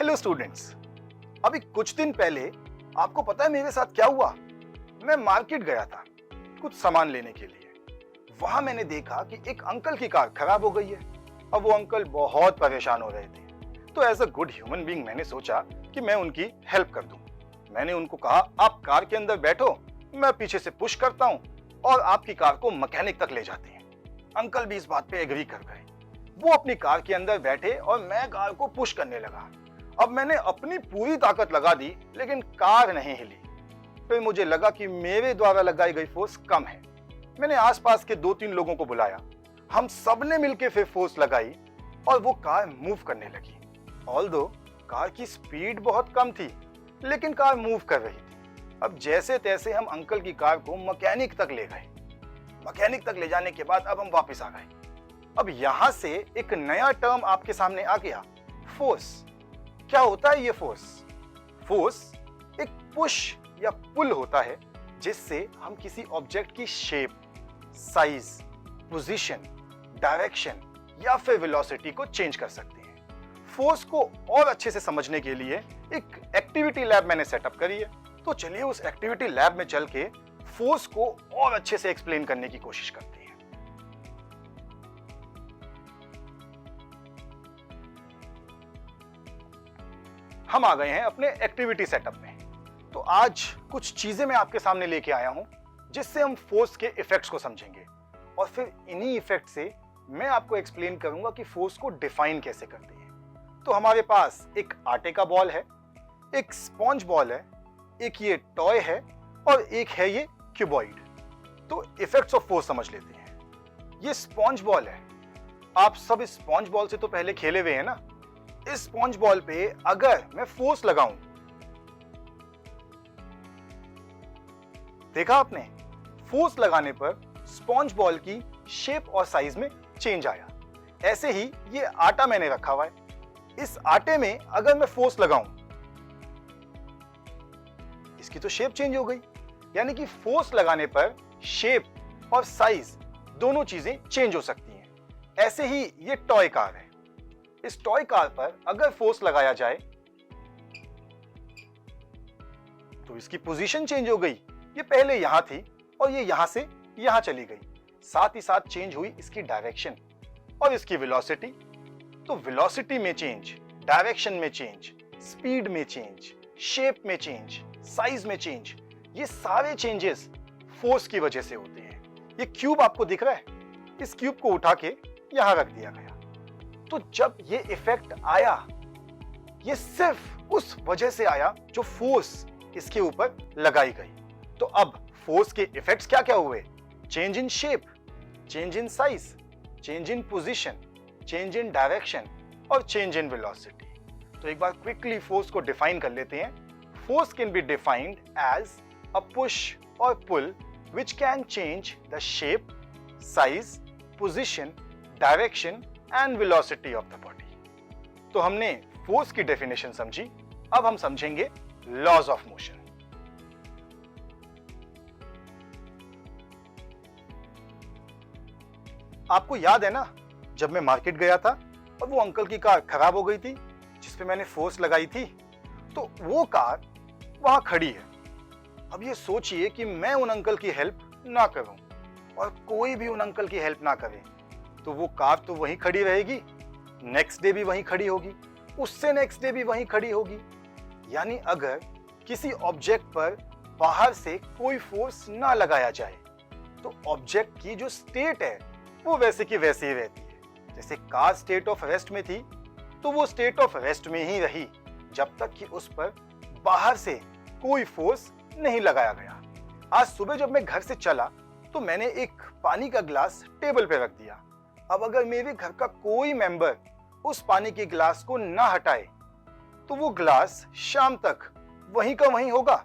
Hello students, अभी कुछ दिन पहले आपको पता है मेरे साथ क्या हुआ? मैं मार्केट गया था कुछ सामान लेने के लिए। वहां मैंने देखा कि एक अंकल की कार खराब हो गई है। अब वो अंकल बहुत परेशान हो रहे थे। तो as a good human being मैंने सोचा कि मैं उनकी हेल्प कर दूं। मैंने उनको कहा, आप कार के अंदर बैठो, मैं पीछे से पुश करता हूं और आपकी कार को मैकेनिक तक ले जाते हैं। अंकल भी इस बात पे एग्री कर गए। वो अपनी कार के अंदर बैठे और मैं कार को पुश करने लगा। अब मैंने अपनी पूरी ताकत लगा दी, लेकिन कार नहीं हिली। फिर मुझे लगा कि मेरे द्वारा लगाई गई फोर्स कम है। मैंने आसपास के 2-3 लोगों को बुलाया। हम सबने मिलकर फिर फोर्स लगाई और वो कार मूव करने लगी। ऑल्दो कार की स्पीड बहुत कम थी, लेकिन कार मूव कर रही थी। अब जैसे तैसे हम अंकल की कार को मैकेनिक तक ले गए। मैकेनिक तक ले जाने के बाद अब हम वापस आ गए। अब यहां से एक नया टर्म आपके सामने आ गया, फोर्स। क्या होता है ये फोर्स? फोर्स एक पुश या पुल होता है जिससे हम किसी ऑब्जेक्ट की शेप, साइज, पोजीशन, डायरेक्शन या फिर वेलोसिटी को चेंज कर सकते हैं। फोर्स को और अच्छे से समझने के लिए एक एक्टिविटी लैब मैंने सेटअप करी है। तो चलिए उस एक्टिविटी लैब में चल के फोर्स को और अच्छे से एक्सप्लेन करने की कोशिश करते हैं। हम आ गए हैं अपने एक्टिविटी सेटअप में। तो आज कुछ चीजें मैं आपके सामने लेके आया हूं जिससे हम फोर्स के इफेक्ट्स को समझेंगे और फिर इन्हीं इफेक्ट से मैं आपको एक्सप्लेन करूंगा कि फोर्स को डिफाइन कैसे करते हैं। तो हमारे पास एक आटे का बॉल है, एक स्पॉन्ज बॉल है, एक ये टॉय है और एक है ये क्यूबॉइड। तो इफेक्ट्स ऑफ फोर्स समझ लेते हैं। ये स्पॉन्ज बॉल है। आप सब इस स्पॉन्ज बॉल से तो पहले खेले हुए हैं ना। इस स्पॉन्ज बॉल पे अगर मैं फोर्स लगाऊं, देखा आपने, फोर्स लगाने पर स्पॉन्ज बॉल की शेप और साइज में चेंज आया। ऐसे ही ये आटा मैंने रखा हुआ है। इस आटे में अगर मैं फोर्स लगाऊं, इसकी तो शेप चेंज हो गई। यानी कि फोर्स लगाने पर शेप और साइज दोनों चीजें चेंज हो सकती हैं। ऐसे ही ये टॉय कार है। इस टॉय कार पर अगर फोर्स लगाया जाए तो इसकी पोजीशन चेंज हो गई। ये पहले यहां थी और ये यहां से यहां चली गई। साथ ही साथ चेंज हुई इसकी डायरेक्शन और इसकी वेलोसिटी। तो वेलोसिटी में चेंज, डायरेक्शन में चेंज, स्पीड में चेंज, शेप में चेंज, साइज में चेंज, ये सारे चेंजेस फोर्स की वजह से होते हैं। ये क्यूब आपको दिख रहा है, इस क्यूब को उठा के यहां रख दिया गया। तो जब ये इफेक्ट आया, ये सिर्फ उस वजह से आया जो फोर्स इसके ऊपर लगाई गई। तो अब फोर्स के इफेक्ट्स क्या क्या हुए? Change in shape, change in size, change in position, change in direction और चेंज इन वेलोसिटी। तो एक बार क्विकली फोर्स को डिफाइन कर लेते हैं। Force can be defined as a push और pull which can change the shape, size, position, direction and velocity of the body. तो हमने फोर्स की डेफिनेशन समझी। अब हम समझेंगे लॉज ऑफ मोशन। आपको याद है ना, जब मैं मार्केट गया था और वो अंकल की कार खराब हो गई थी जिस पे मैंने फोर्स लगाई थी, तो वो कार वहां खड़ी है। अब ये सोचिए कि मैं उन अंकल की हेल्प ना करूं और कोई भी उन अंकल की हेल्प ना करे, तो वो कार तो वहीं खड़ी रहेगी, नेक्स्ट डे भी वहीं खड़ी होगी, उससे नेक्स्ट डे भी वहीं खड़ी होगी। यानी अगर किसी ऑब्जेक्ट पर बाहर से कोई फोर्स ना लगाया जाए तो ऑब्जेक्ट की जो स्टेट है वो वैसे की वैसे ही रहती है। जैसे कार स्टेट ऑफ रेस्ट में थी तो वो स्टेट ऑफ रेस्ट में ही रही जब तक कि उस पर बाहर से कोई फोर्स नहीं लगाया गया। आज सुबह जब मैं घर से चला तो मैंने एक पानी का ग्लास टेबल पे रख दिया। अब अगर मेरे घर का कोई मेंबर उस पानी के ग्लास को ना हटाए तो वो ग्लास शाम तक वहीं का वहीं होगा।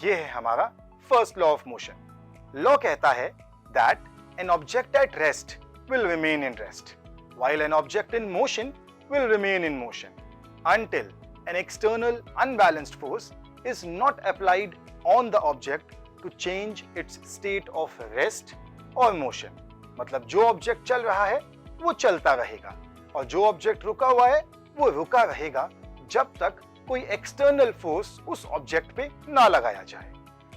ये है हमारा first law of motion. Law कहता है that an object at rest will remain in rest while an object in motion will remain in motion until an external unbalanced force is not applied on the object to change its state of rest or motion। मतलब जो object चल रहा है वो चलता रहेगा और जो ऑब्जेक्ट रुका हुआ है वो रुका रहेगा जब तक कोई एक्सटर्नल फोर्स उस ऑब्जेक्ट पे ना लगाया जाए।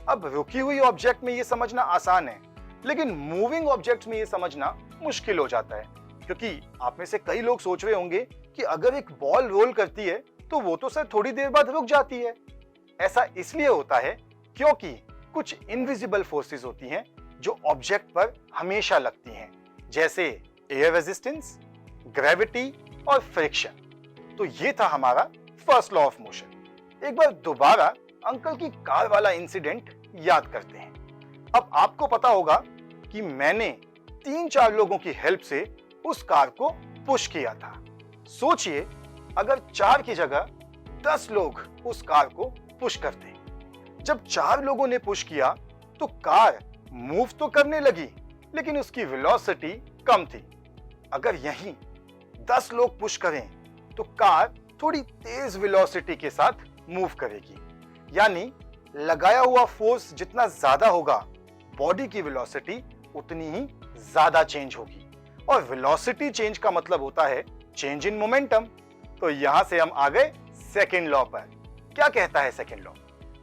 अब रुकी हुई ऑब्जेक्ट में ये समझना आसान है, लेकिन मूविंग ऑब्जेक्ट्स में ये समझना मुश्किल हो जाता है, क्योंकि आप में से कई लोग सोच रहे होंगे कि अगर एक बॉल रोल करती है तो वो तो सर थोड़ी देर बाद रुक जाती है। ऐसा इसलिए होता है क्योंकि कुछ इनविजिबल फोर्सेस होती हैं जो ऑब्जेक्ट पर हमेशा लगती हैं, जैसे एयर रेजिस्टेंस, ग्रेविटी और फ्रिक्शन। तो ये था हमारा फर्स्ट लॉ ऑफ मोशन। एक बार दोबारा अंकल की कार वाला इंसिडेंट याद करते हैं। अब आपको पता होगा कि मैंने 3-4 लोगों की हेल्प से उस कार को पुश किया था। सोचिए अगर 4 की जगह 10 लोग उस कार को पुश करते। जब 4 लोगों ने पुश किया तो कार मूव तो करने लगी, लेकिन उसकी वेलोसिटी कम थी। अगर यहीं 10 लोग पुश करें तो कार थोड़ी तेज वेलोसिटी के साथ मूव करेगी, यानी लगाया हुआ फोर्स जितना ज्यादा होगा, बॉडी की वेलोसिटी उतनी ही ज्यादा चेंज होगी। और वेलोसिटी चेंज का मतलब होता है चेंज इन मोमेंटम। तो यहां से हम आ गए सेकंड लॉ पर। क्या कहता है सेकंड लॉ?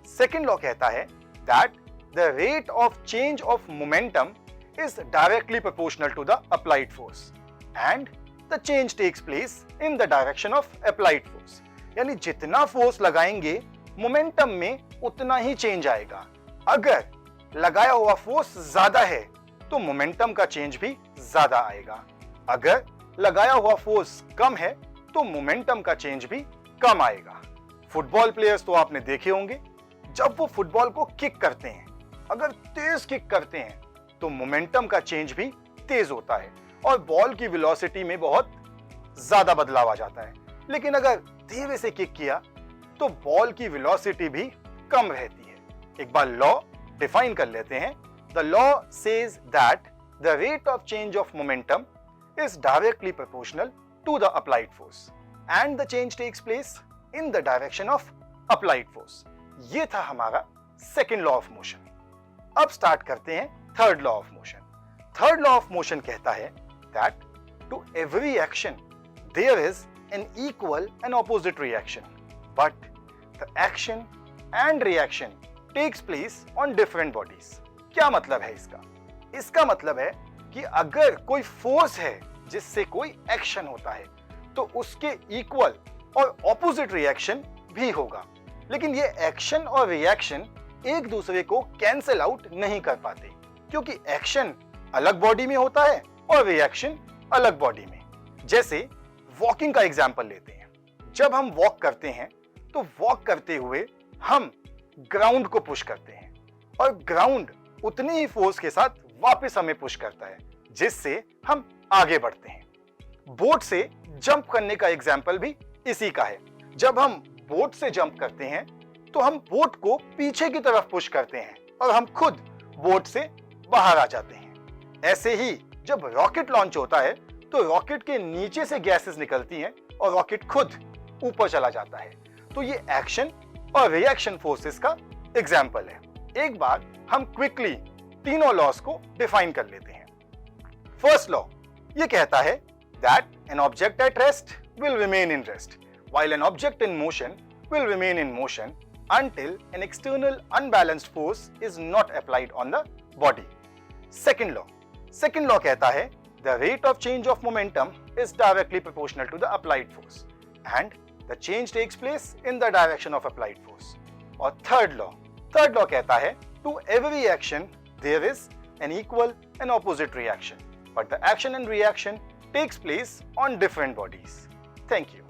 सेकंड लॉ कहता है that the rate of change of momentum is directly proportional to the applied force and the change takes place in the direction of applied force। यानी जितना force लगाएंगे momentum में उतना ही change आएगा। अगर लगाया हुआ फोर्स ज्यादा है तो मोमेंटम का चेंज भी ज्यादा आएगा। अगर लगाया हुआ फोर्स कम है तो मोमेंटम का चेंज भी कम आएगा। फुटबॉल प्लेयर्स तो आपने देखे होंगे, जब वो फुटबॉल को किक करते हैं, अगर तेज किक करते हैं तो मोमेंटम का चेंज भी तेज होता है और बॉल की वेलोसिटी में बहुत ज्यादा बदलाव आ जाता है। लेकिन अगर धीरे से किक किया तो बॉल की वेलोसिटी भी कम रहती है। एक बार लॉ डिफाइन कर लेते हैं। The law says that the rate of change of momentum is directly proportional to the applied force and the change takes place in the direction of applied force. ये था हमारा सेकेंड लॉ ऑफ मोशन। अब start करते हैं third law of motion. Third law of motion कहता है that to every action there is an equal and opposite reaction, but the action and reaction takes place on different bodies. क्या मतलब है इसका? इसका मतलब है कि अगर कोई फोर्स है जिससे कोई एक्शन होता है तो उसके इक्वल और ऑपोजिट रिएक्शन भी होगा, लेकिन ये एक्शन और रिएक्शन एक दूसरे को कैंसिल आउट नहीं कर पाते, क्योंकि एक्शन अलग बॉडी में होता है और रिएक्शन अलग बॉडी में। जैसे वॉकिंग का एग्जांपल लेते हैं। जब हम वॉक करते हैं तो वॉक करते हुए हम ग्राउंड को पुश करते हैं और ग्राउंड उतनी ही फोर्स के साथ वापस हमें पुश करता है, जिससे हम आगे बढ़ते हैं। बोट से जंप करने का एग्जांपल भी इसी का है। जब हम बोट से जंप करते हैं तो हम बोट को पीछे की तरफ पुश करते हैं और हम खुद बोट से बाहर आ जाते हैं। ऐसे ही जब रॉकेट लॉन्च होता है तो रॉकेट के नीचे से गैसेस निकलती हैं और रॉकेट खुद ऊपर चला जाता है। तो ये एक्शन और रिएक्शन फोर्सेस का एग्जाम्पल है। एक बार हम क्विकली तीनों लॉस को डिफाइन कर लेते हैं। फर्स्ट लॉ ये कहता है that an object at rest will remain in rest while an object in motion will remain in motion until an external unbalanced force is not applied on the body। Second law कहता है the rate of change of momentum is directly proportional to the applied force and the change takes place in the direction of applied force। और third law कहता है to every action there is an equal and opposite reaction, but the action and reaction takes place on different bodies। Thank you।